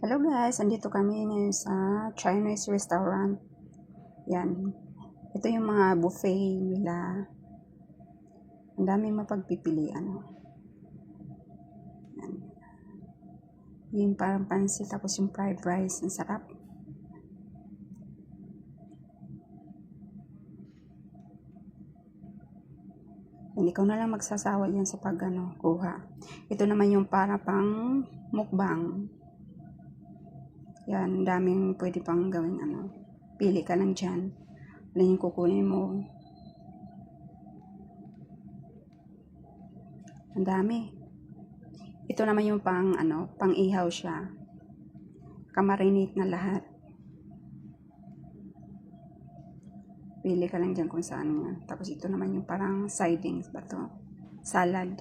Hello guys, andito kami ngayon sa Chinese restaurant. Yan. Ito yung mga buffet nila. Ang daming mapagpipilian. Yan. Yung parang pansit, tapos yung fried rice. Ang sarap. Hindi ko na lang magsasawa yan sa kuha. Ito naman yung para pang mukbang. Yan, daming pwede pang gawin Pili ka lang dyan. Ano yung kukunin mo. Ang dami. Ito naman yung pang ihaw siya. Kamarinate na lahat. Pili ka lang dyan kung saan nga. Tapos ito naman yung parang sidings ba to? Salad.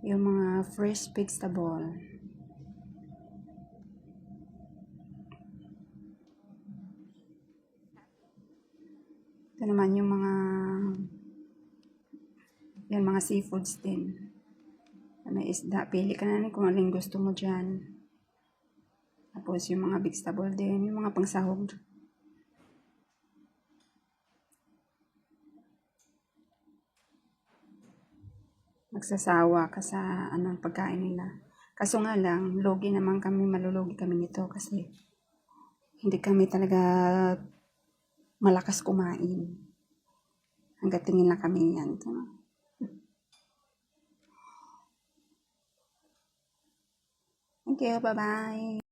Yung mga fresh vegetable. Ito naman yung mga seafoods din. May isda. Pili ka na kung alin gusto mo dyan. Tapos yung mga vegetable din. Yung mga pangsahog. Magsasawa ka sa pagkain nila. Kaso nga lang, malulugi kami nito kasi hindi kami talaga malakas kumain. Hanggang tingin lang kami yan. Thank you, bye-bye.